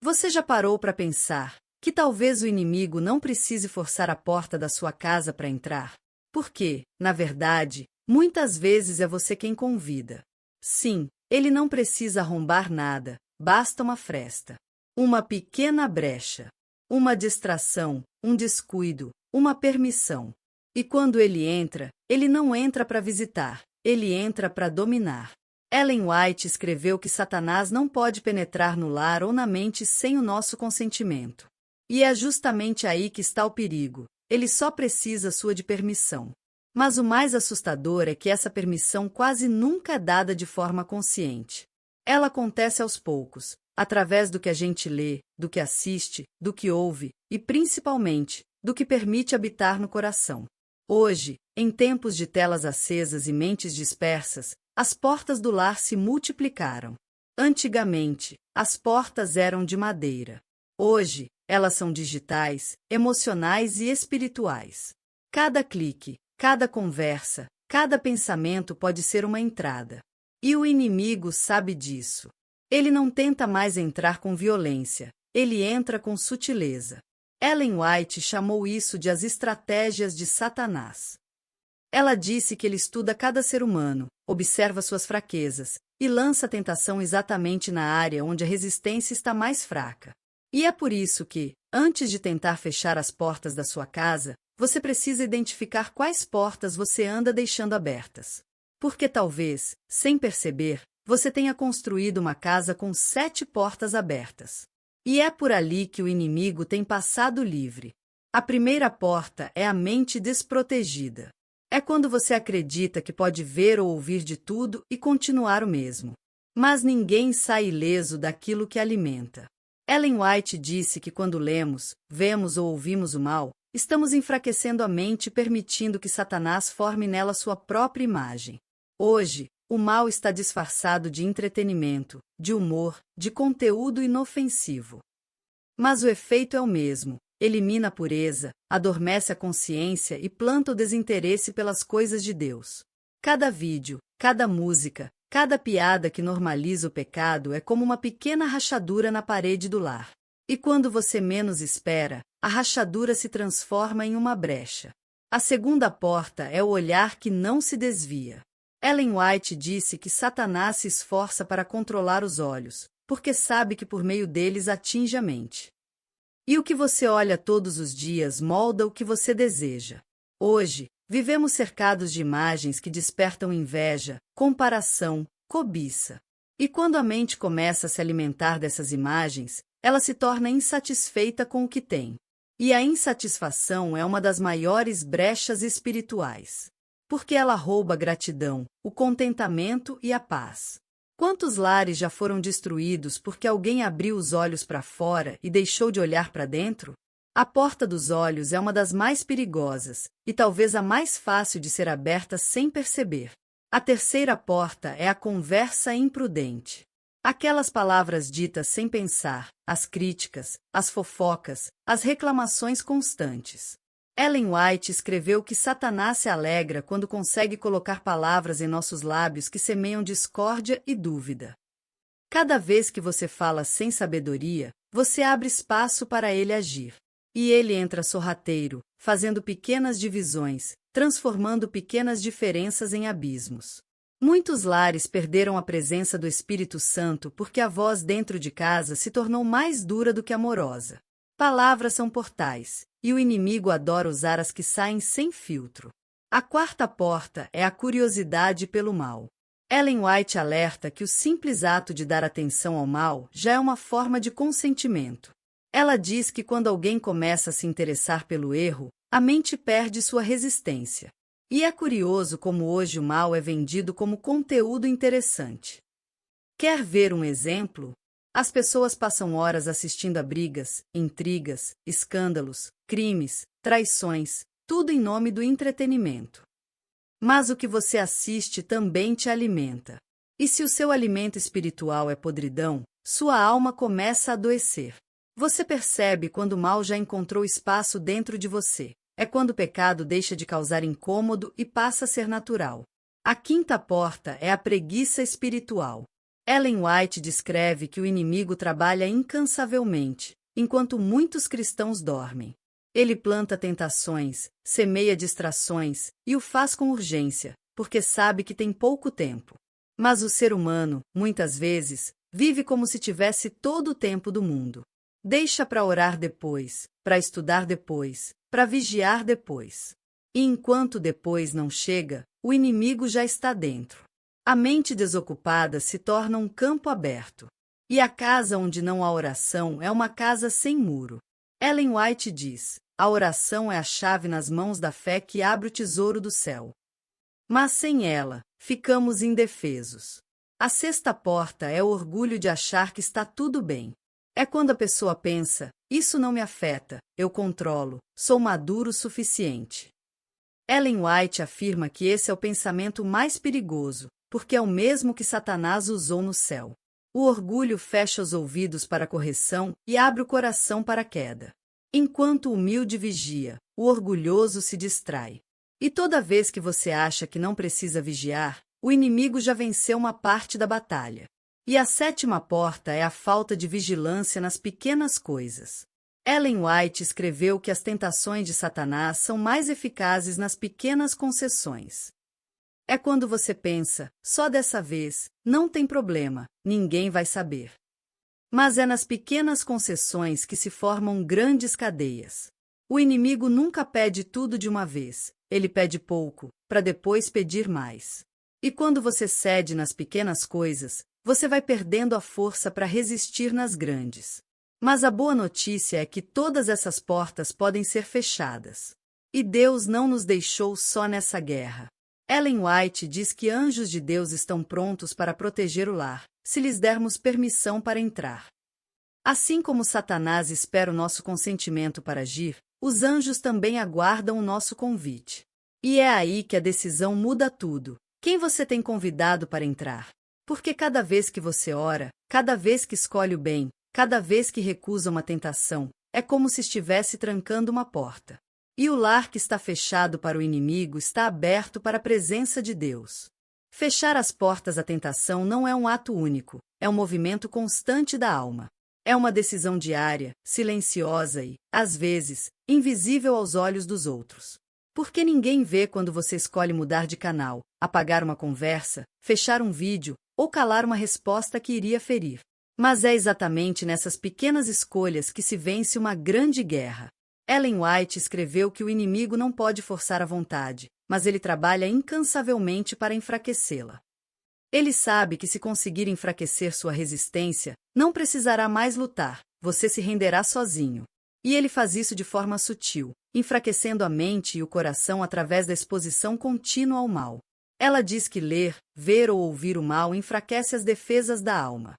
Você já parou para pensar que talvez o inimigo não precise forçar a porta da sua casa para entrar? Porque, na verdade, muitas vezes é você quem convida. Sim, ele não precisa arrombar nada, basta uma fresta. Uma pequena brecha. Uma distração, um descuido, uma permissão. E quando ele não entra para visitar, ele entra para dominar. Ellen White escreveu que Satanás não pode penetrar no lar ou na mente sem o nosso consentimento. E é justamente aí que está o perigo. Ele só precisa sua de permissão. Mas o mais assustador é que essa permissão quase nunca é dada de forma consciente. Ela acontece aos poucos, através do que a gente lê, do que assiste, do que ouve e, principalmente, do que permite habitar no coração. Hoje, em tempos de telas acesas e mentes dispersas, as portas do lar se multiplicaram. Antigamente, as portas eram de madeira. Hoje, elas são digitais, emocionais e espirituais. Cada clique, cada conversa, cada pensamento pode ser uma entrada. E o inimigo sabe disso. Ele não tenta mais entrar com violência, ele entra com sutileza. Ellen White chamou isso de as estratégias de Satanás. Ela disse que ele estuda cada ser humano, observa suas fraquezas e lança a tentação exatamente na área onde a resistência está mais fraca. E é por isso que, antes de tentar fechar as portas da sua casa, você precisa identificar quais portas você anda deixando abertas. Porque talvez, sem perceber, você tenha construído uma casa com 7 portas abertas. E é por ali que o inimigo tem passado livre. A primeira porta é a mente desprotegida. É quando você acredita que pode ver ou ouvir de tudo e continuar o mesmo. Mas ninguém sai ileso daquilo que alimenta. Ellen White disse que quando lemos, vemos ou ouvimos o mal, estamos enfraquecendo a mente e permitindo que Satanás forme nela sua própria imagem. Hoje, o mal está disfarçado de entretenimento, de humor, de conteúdo inofensivo. Mas o efeito é o mesmo. Elimina a pureza, adormece a consciência e planta o desinteresse pelas coisas de Deus. Cada vídeo, cada música, cada piada que normaliza o pecado é como uma pequena rachadura na parede do lar. E quando você menos espera, a rachadura se transforma em uma brecha. A segunda porta é o olhar que não se desvia. Ellen White disse que Satanás se esforça para controlar os olhos, porque sabe que por meio deles atinge a mente. E o que você olha todos os dias molda o que você deseja. Hoje, vivemos cercados de imagens que despertam inveja, comparação, cobiça. E quando a mente começa a se alimentar dessas imagens, ela se torna insatisfeita com o que tem. E a insatisfação é uma das maiores brechas espirituais. Porque ela rouba a gratidão, o contentamento e a paz. Quantos lares já foram destruídos porque alguém abriu os olhos para fora e deixou de olhar para dentro? A porta dos olhos é uma das mais perigosas, e talvez a mais fácil de ser aberta sem perceber. A terceira porta é a conversa imprudente. Aquelas palavras ditas sem pensar, as críticas, as fofocas, as reclamações constantes. Ellen White escreveu que Satanás se alegra quando consegue colocar palavras em nossos lábios que semeiam discórdia e dúvida. Cada vez que você fala sem sabedoria, você abre espaço para ele agir. E ele entra sorrateiro, fazendo pequenas divisões, transformando pequenas diferenças em abismos. Muitos lares perderam a presença do Espírito Santo porque a voz dentro de casa se tornou mais dura do que amorosa. Palavras são portais, e o inimigo adora usar as que saem sem filtro. A quarta porta é a curiosidade pelo mal. Ellen White alerta que o simples ato de dar atenção ao mal já é uma forma de consentimento. Ela diz que quando alguém começa a se interessar pelo erro, a mente perde sua resistência. E é curioso como hoje o mal é vendido como conteúdo interessante. Quer ver um exemplo? As pessoas passam horas assistindo a brigas, intrigas, escândalos, crimes, traições, tudo em nome do entretenimento. Mas o que você assiste também te alimenta. E se o seu alimento espiritual é podridão, sua alma começa a adoecer. Você percebe quando o mal já encontrou espaço dentro de você. É quando o pecado deixa de causar incômodo e passa a ser natural. A quinta porta é a preguiça espiritual. Ellen White descreve que o inimigo trabalha incansavelmente, enquanto muitos cristãos dormem. Ele planta tentações, semeia distrações e o faz com urgência, porque sabe que tem pouco tempo. Mas o ser humano, muitas vezes, vive como se tivesse todo o tempo do mundo. Deixa para orar depois, para estudar depois, para vigiar depois. E enquanto depois não chega, o inimigo já está dentro. A mente desocupada se torna um campo aberto. E a casa onde não há oração é uma casa sem muro. Ellen White diz: a oração é a chave nas mãos da fé que abre o tesouro do céu. Mas sem ela, ficamos indefesos. A sexta porta é o orgulho de achar que está tudo bem. É quando a pessoa pensa: isso não me afeta, eu controlo, sou maduro o suficiente. Ellen White afirma que esse é o pensamento mais perigoso, porque é o mesmo que Satanás usou no céu. O orgulho fecha os ouvidos para a correção e abre o coração para a queda. Enquanto o humilde vigia, o orgulhoso se distrai. E toda vez que você acha que não precisa vigiar, o inimigo já venceu uma parte da batalha. E a sétima porta é a falta de vigilância nas pequenas coisas. Ellen White escreveu que as tentações de Satanás são mais eficazes nas pequenas concessões. É quando você pensa: só dessa vez, não tem problema, ninguém vai saber. Mas é nas pequenas concessões que se formam grandes cadeias. O inimigo nunca pede tudo de uma vez, ele pede pouco, para depois pedir mais. E quando você cede nas pequenas coisas, você vai perdendo a força para resistir nas grandes. Mas a boa notícia é que todas essas portas podem ser fechadas. E Deus não nos deixou só nessa guerra. Ellen White diz que anjos de Deus estão prontos para proteger o lar, se lhes dermos permissão para entrar. Assim como Satanás espera o nosso consentimento para agir, os anjos também aguardam o nosso convite. E é aí que a decisão muda tudo. Quem você tem convidado para entrar? Porque cada vez que você ora, cada vez que escolhe o bem, cada vez que recusa uma tentação, é como se estivesse trancando uma porta. E o lar que está fechado para o inimigo está aberto para a presença de Deus. Fechar as portas à tentação não é um ato único, é um movimento constante da alma. É uma decisão diária, silenciosa e, às vezes, invisível aos olhos dos outros. Porque ninguém vê quando você escolhe mudar de canal, apagar uma conversa, fechar um vídeo ou calar uma resposta que iria ferir. Mas é exatamente nessas pequenas escolhas que se vence uma grande guerra. Ellen White escreveu que o inimigo não pode forçar a vontade, mas ele trabalha incansavelmente para enfraquecê-la. Ele sabe que se conseguir enfraquecer sua resistência, não precisará mais lutar, você se renderá sozinho. E ele faz isso de forma sutil, enfraquecendo a mente e o coração através da exposição contínua ao mal. Ela diz que ler, ver ou ouvir o mal enfraquece as defesas da alma.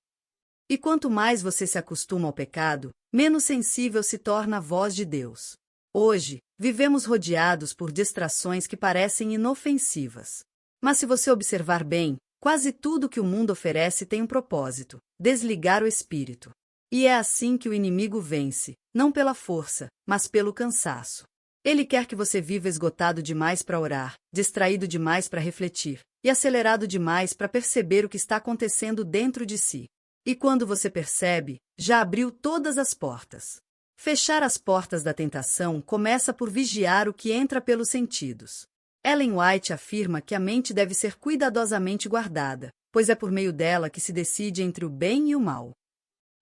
E quanto mais você se acostuma ao pecado, menos sensível se torna a voz de Deus. Hoje, vivemos rodeados por distrações que parecem inofensivas. Mas se você observar bem, quase tudo que o mundo oferece tem um propósito: desligar o espírito. E é assim que o inimigo vence, não pela força, mas pelo cansaço. Ele quer que você viva esgotado demais para orar, distraído demais para refletir, e acelerado demais para perceber o que está acontecendo dentro de si. E quando você percebe, já abriu todas as portas. Fechar as portas da tentação começa por vigiar o que entra pelos sentidos. Ellen White afirma que a mente deve ser cuidadosamente guardada, pois é por meio dela que se decide entre o bem e o mal.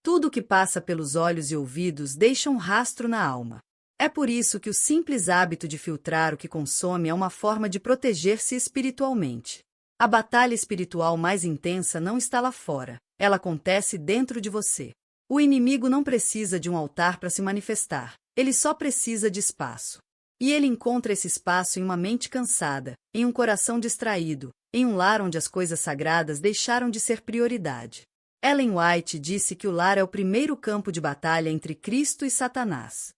Tudo o que passa pelos olhos e ouvidos deixa um rastro na alma. É por isso que o simples hábito de filtrar o que consome é uma forma de proteger-se espiritualmente. A batalha espiritual mais intensa não está lá fora, ela acontece dentro de você. O inimigo não precisa de um altar para se manifestar, ele só precisa de espaço. E ele encontra esse espaço em uma mente cansada, em um coração distraído, em um lar onde as coisas sagradas deixaram de ser prioridade. Ellen White disse que o lar é o primeiro campo de batalha entre Cristo e Satanás.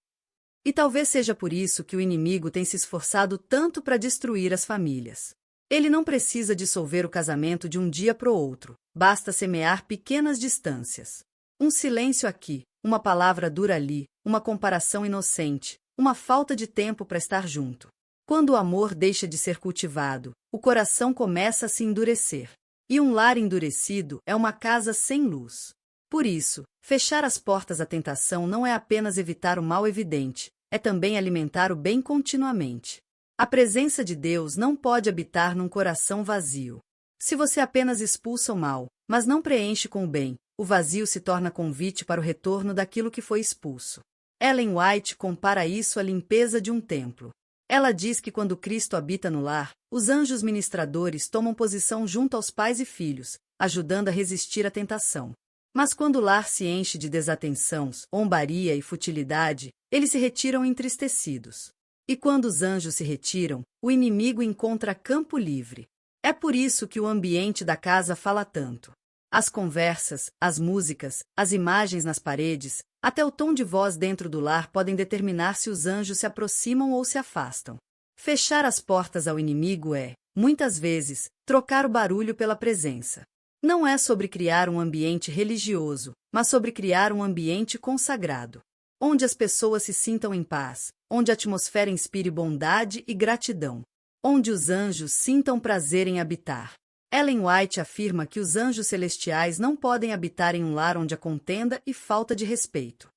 E talvez seja por isso que o inimigo tem se esforçado tanto para destruir as famílias. Ele não precisa dissolver o casamento de um dia para o outro, basta semear pequenas distâncias. Um silêncio aqui, uma palavra dura ali, uma comparação inocente, uma falta de tempo para estar junto. Quando o amor deixa de ser cultivado, o coração começa a se endurecer. E um lar endurecido é uma casa sem luz. Por isso, fechar as portas à tentação não é apenas evitar o mal evidente, é também alimentar o bem continuamente. A presença de Deus não pode habitar num coração vazio. Se você apenas expulsa o mal, mas não preenche com o bem, o vazio se torna convite para o retorno daquilo que foi expulso. Ellen White compara isso à limpeza de um templo. Ela diz que quando Cristo habita no lar, os anjos ministradores tomam posição junto aos pais e filhos, ajudando a resistir à tentação. Mas quando o lar se enche de desatenção, zombaria e futilidade, eles se retiram entristecidos. E quando os anjos se retiram, o inimigo encontra campo livre. É por isso que o ambiente da casa fala tanto. As conversas, as músicas, as imagens nas paredes, até o tom de voz dentro do lar podem determinar se os anjos se aproximam ou se afastam. Fechar as portas ao inimigo é, muitas vezes, trocar o barulho pela presença. Não é sobre criar um ambiente religioso, mas sobre criar um ambiente consagrado, onde as pessoas se sintam em paz, onde a atmosfera inspire bondade e gratidão, onde os anjos sintam prazer em habitar. Ellen White afirma que os anjos celestiais não podem habitar em um lar onde há contenda e falta de respeito.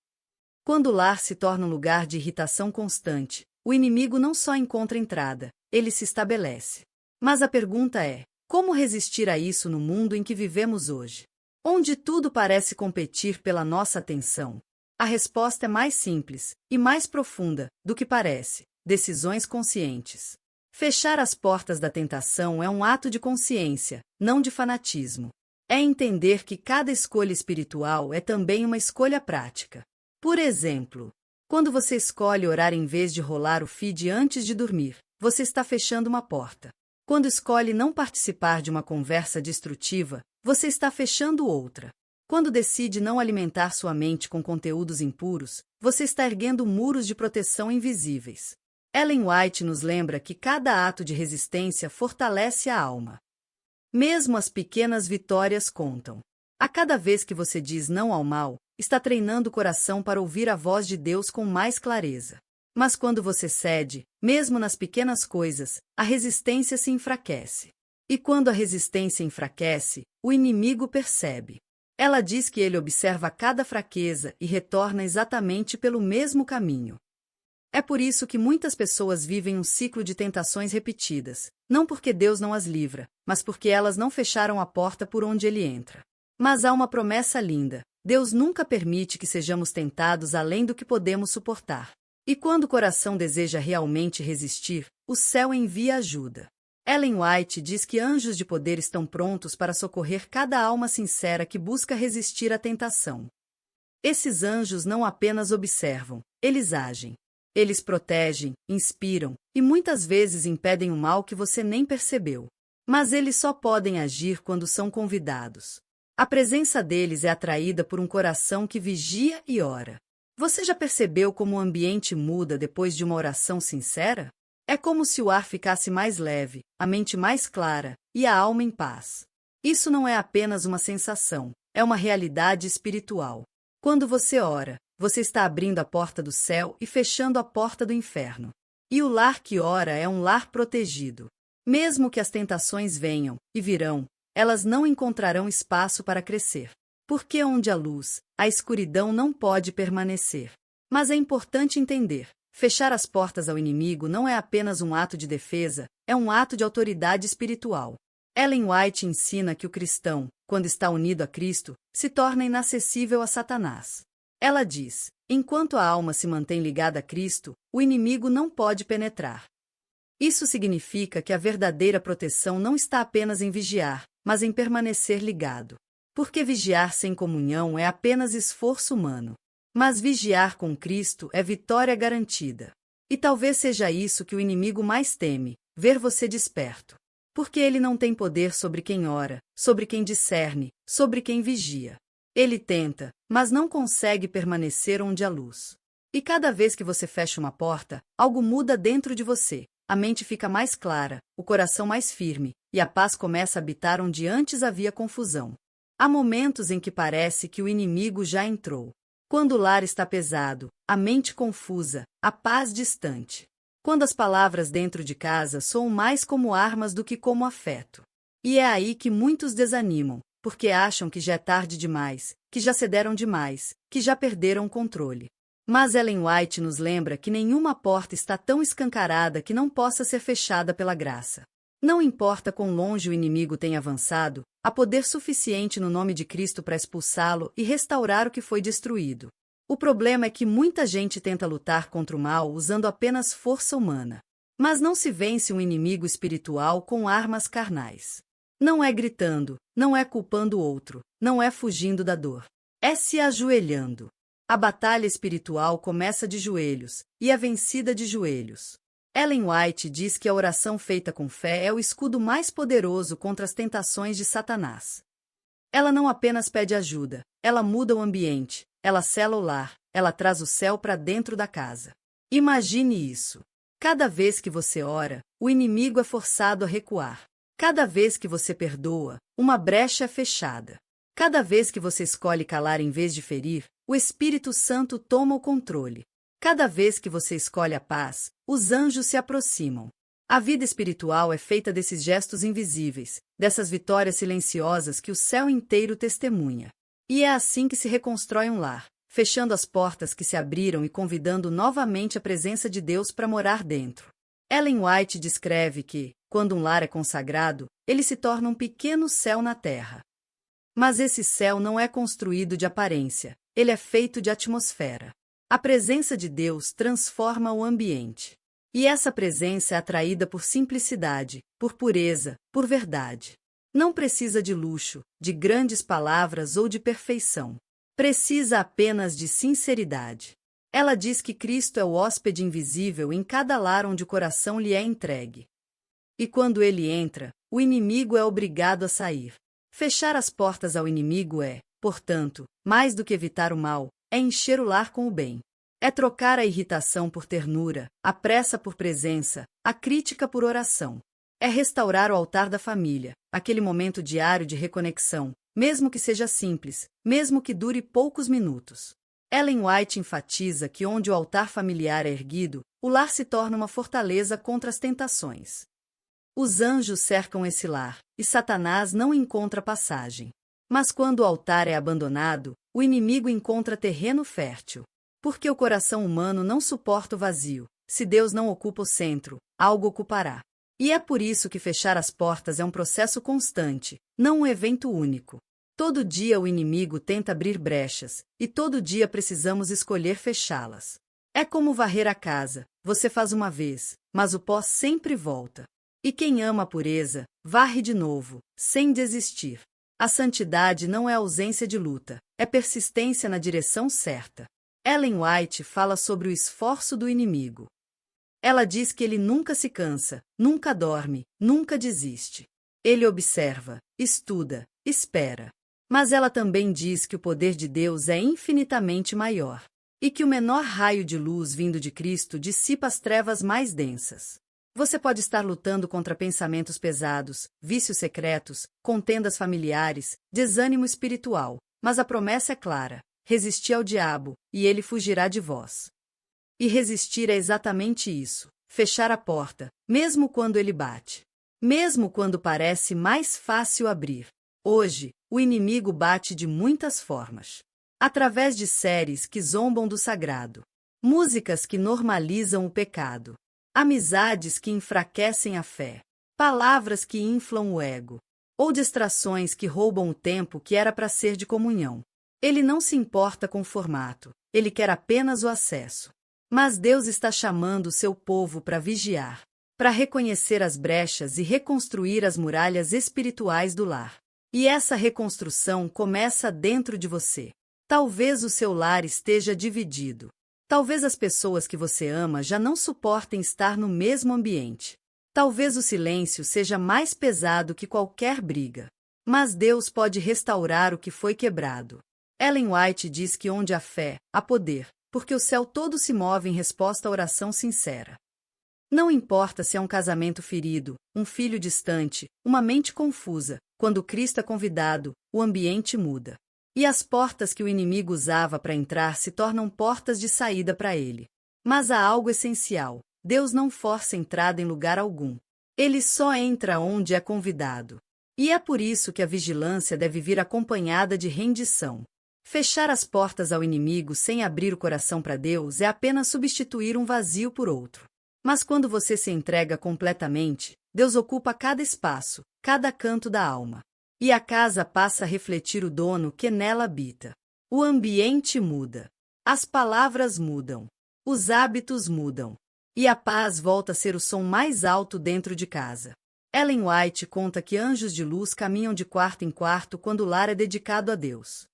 Quando o lar se torna um lugar de irritação constante, o inimigo não só encontra entrada, ele se estabelece. Mas a pergunta é: como resistir a isso no mundo em que vivemos hoje? Onde tudo parece competir pela nossa atenção? A resposta é mais simples e mais profunda do que parece: decisões conscientes. Fechar as portas da tentação é um ato de consciência, não de fanatismo. É entender que cada escolha espiritual é também uma escolha prática. Por exemplo, quando você escolhe orar em vez de rolar o feed antes de dormir, você está fechando uma porta. Quando escolhe não participar de uma conversa destrutiva, você está fechando outra. Quando decide não alimentar sua mente com conteúdos impuros, você está erguendo muros de proteção invisíveis. Ellen White nos lembra que cada ato de resistência fortalece a alma. Mesmo as pequenas vitórias contam. A cada vez que você diz não ao mal, está treinando o coração para ouvir a voz de Deus com mais clareza. Mas quando você cede, mesmo nas pequenas coisas, a resistência se enfraquece. E quando a resistência enfraquece, o inimigo percebe. Ela diz que ele observa cada fraqueza e retorna exatamente pelo mesmo caminho. É por isso que muitas pessoas vivem um ciclo de tentações repetidas, não porque Deus não as livra, mas porque elas não fecharam a porta por onde ele entra. Mas há uma promessa linda: Deus nunca permite que sejamos tentados além do que podemos suportar. E quando o coração deseja realmente resistir, o céu envia ajuda. Ellen White diz que anjos de poder estão prontos para socorrer cada alma sincera que busca resistir à tentação. Esses anjos não apenas observam, eles agem. Eles protegem, inspiram e muitas vezes impedem o mal que você nem percebeu. Mas eles só podem agir quando são convidados. A presença deles é atraída por um coração que vigia e ora. Você já percebeu como o ambiente muda depois de uma oração sincera? É como se o ar ficasse mais leve, a mente mais clara e a alma em paz. Isso não é apenas uma sensação, é uma realidade espiritual. Quando você ora, você está abrindo a porta do céu e fechando a porta do inferno. E o lar que ora é um lar protegido. Mesmo que as tentações venham e virão, elas não encontrarão espaço para crescer. Porque onde há luz, a escuridão não pode permanecer. Mas é importante entender: fechar as portas ao inimigo não é apenas um ato de defesa, é um ato de autoridade espiritual. Ellen White ensina que o cristão, quando está unido a Cristo, se torna inacessível a Satanás. Ela diz: enquanto a alma se mantém ligada a Cristo, o inimigo não pode penetrar. Isso significa que a verdadeira proteção não está apenas em vigiar, mas em permanecer ligado. Porque vigiar sem comunhão é apenas esforço humano. Mas vigiar com Cristo é vitória garantida. E talvez seja isso que o inimigo mais teme: ver você desperto. Porque ele não tem poder sobre quem ora, sobre quem discerne, sobre quem vigia. Ele tenta, mas não consegue permanecer onde há luz. E cada vez que você fecha uma porta, algo muda dentro de você. A mente fica mais clara, o coração mais firme, e a paz começa a habitar onde antes havia confusão. Há momentos em que parece que o inimigo já entrou. Quando o lar está pesado, a mente confusa, a paz distante. Quando as palavras dentro de casa soam mais como armas do que como afeto. E é aí que muitos desanimam, porque acham que já é tarde demais, que já cederam demais, que já perderam o controle. Mas Ellen White nos lembra que nenhuma porta está tão escancarada que não possa ser fechada pela graça. Não importa quão longe o inimigo tenha avançado, há poder suficiente no nome de Cristo para expulsá-lo e restaurar o que foi destruído. O problema é que muita gente tenta lutar contra o mal usando apenas força humana. Mas não se vence um inimigo espiritual com armas carnais. Não é gritando, não é culpando o outro, não é fugindo da dor. É se ajoelhando. A batalha espiritual começa de joelhos, e é vencida de joelhos. Ellen White diz que a oração feita com fé é o escudo mais poderoso contra as tentações de Satanás. Ela não apenas pede ajuda, ela muda o ambiente, ela sela o lar, ela traz o céu para dentro da casa. Imagine isso. Cada vez que você ora, o inimigo é forçado a recuar. Cada vez que você perdoa, uma brecha é fechada. Cada vez que você escolhe calar em vez de ferir, o Espírito Santo toma o controle. Cada vez que você escolhe a paz, os anjos se aproximam. A vida espiritual é feita desses gestos invisíveis, dessas vitórias silenciosas que o céu inteiro testemunha. E é assim que se reconstrói um lar, fechando as portas que se abriram e convidando novamente a presença de Deus para morar dentro. Ellen White descreve que, quando um lar é consagrado, ele se torna um pequeno céu na terra. Mas esse céu não é construído de aparência, ele é feito de atmosfera. A presença de Deus transforma o ambiente. E essa presença é atraída por simplicidade, por pureza, por verdade. Não precisa de luxo, de grandes palavras ou de perfeição. Precisa apenas de sinceridade. Ela diz que Cristo é o hóspede invisível em cada lar onde o coração lhe é entregue. E quando ele entra, o inimigo é obrigado a sair. Fechar as portas ao inimigo é, portanto, mais do que evitar o mal, é encher o lar com o bem. É trocar a irritação por ternura, a pressa por presença, a crítica por oração. É restaurar o altar da família, aquele momento diário de reconexão, mesmo que seja simples, mesmo que dure poucos minutos. Ellen White enfatiza que onde o altar familiar é erguido, o lar se torna uma fortaleza contra as tentações. Os anjos cercam esse lar, e Satanás não encontra passagem. Mas quando o altar é abandonado, o inimigo encontra terreno fértil. Porque o coração humano não suporta o vazio. Se Deus não ocupa o centro, algo ocupará. E é por isso que fechar as portas é um processo constante, não um evento único. Todo dia o inimigo tenta abrir brechas, e todo dia precisamos escolher fechá-las. É como varrer a casa, você faz uma vez, mas o pó sempre volta. E quem ama a pureza, varre de novo, sem desistir. A santidade não é ausência de luta, é persistência na direção certa. Ellen White fala sobre o esforço do inimigo. Ela diz que ele nunca se cansa, nunca dorme, nunca desiste. Ele observa, estuda, espera. Mas ela também diz que o poder de Deus é infinitamente maior, e que o menor raio de luz vindo de Cristo dissipa as trevas mais densas. Você pode estar lutando contra pensamentos pesados, vícios secretos, contendas familiares, desânimo espiritual, mas a promessa é clara: resistir ao diabo, e ele fugirá de vós. E resistir é exatamente isso, fechar a porta, mesmo quando ele bate. Mesmo quando parece mais fácil abrir. Hoje, o inimigo bate de muitas formas. Através de séries que zombam do sagrado, músicas que normalizam o pecado, amizades que enfraquecem a fé, palavras que inflam o ego, ou distrações que roubam o tempo que era para ser de comunhão. Ele não se importa com o formato, ele quer apenas o acesso. Mas Deus está chamando o seu povo para vigiar, para reconhecer as brechas e reconstruir as muralhas espirituais do lar. E essa reconstrução começa dentro de você. Talvez o seu lar esteja dividido. Talvez as pessoas que você ama já não suportem estar no mesmo ambiente. Talvez o silêncio seja mais pesado que qualquer briga. Mas Deus pode restaurar o que foi quebrado. Ellen White diz que onde há fé, há poder, porque o céu todo se move em resposta à oração sincera. Não importa se é um casamento ferido, um filho distante, uma mente confusa, quando Cristo é convidado, o ambiente muda. E as portas que o inimigo usava para entrar se tornam portas de saída para ele. Mas há algo essencial: Deus não força entrada em lugar algum. Ele só entra onde é convidado. E é por isso que a vigilância deve vir acompanhada de rendição. Fechar as portas ao inimigo sem abrir o coração para Deus é apenas substituir um vazio por outro. Mas quando você se entrega completamente, Deus ocupa cada espaço, cada canto da alma. E a casa passa a refletir o dono que nela habita. O ambiente muda. As palavras mudam. Os hábitos mudam. E a paz volta a ser o som mais alto dentro de casa. Ellen White conta que anjos de luz caminham de quarto em quarto quando o lar é dedicado a Deus.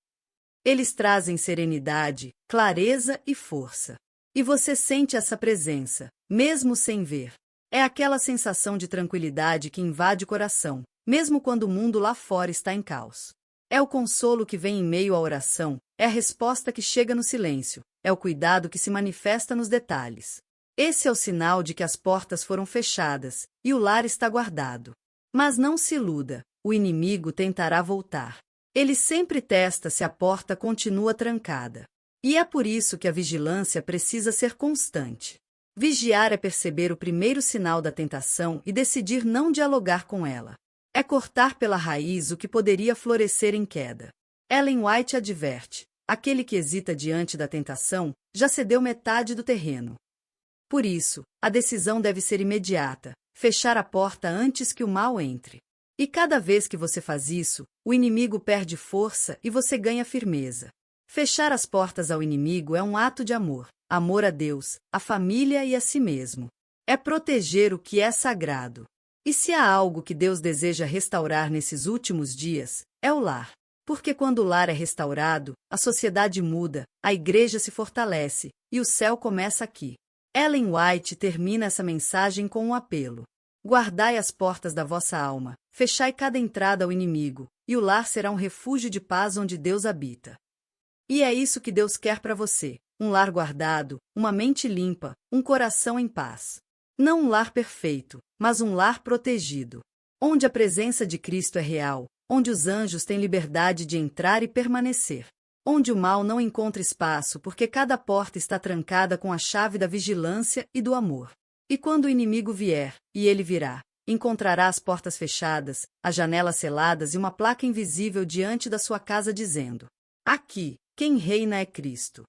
Eles trazem serenidade, clareza e força. E você sente essa presença, mesmo sem ver. É aquela sensação de tranquilidade que invade o coração, mesmo quando o mundo lá fora está em caos. É o consolo que vem em meio à oração, é a resposta que chega no silêncio, é o cuidado que se manifesta nos detalhes. Esse é o sinal de que as portas foram fechadas e o lar está guardado. Mas não se iluda, o inimigo tentará voltar. Ele sempre testa se a porta continua trancada. E é por isso que a vigilância precisa ser constante. Vigiar é perceber o primeiro sinal da tentação e decidir não dialogar com ela. É cortar pela raiz o que poderia florescer em queda. Ellen White adverte: aquele que hesita diante da tentação já cedeu metade do terreno. Por isso, a decisão deve ser imediata, fechar a porta antes que o mal entre. E cada vez que você faz isso, o inimigo perde força e você ganha firmeza. Fechar as portas ao inimigo é um ato de amor, amor a Deus, à família e a si mesmo. É proteger o que é sagrado. E se há algo que Deus deseja restaurar nesses últimos dias, é o lar. Porque quando o lar é restaurado, a sociedade muda, a igreja se fortalece, e o céu começa aqui. Ellen White termina essa mensagem com um apelo. Guardai as portas da vossa alma, fechai cada entrada ao inimigo, e o lar será um refúgio de paz onde Deus habita. E é isso que Deus quer para você, um lar guardado, uma mente limpa, um coração em paz. Não um lar perfeito, mas um lar protegido, onde a presença de Cristo é real, onde os anjos têm liberdade de entrar e permanecer, onde o mal não encontra espaço porque cada porta está trancada com a chave da vigilância e do amor. E quando o inimigo vier, e ele virá, encontrará as portas fechadas, as janelas seladas e uma placa invisível diante da sua casa dizendo: aqui, quem reina é Cristo.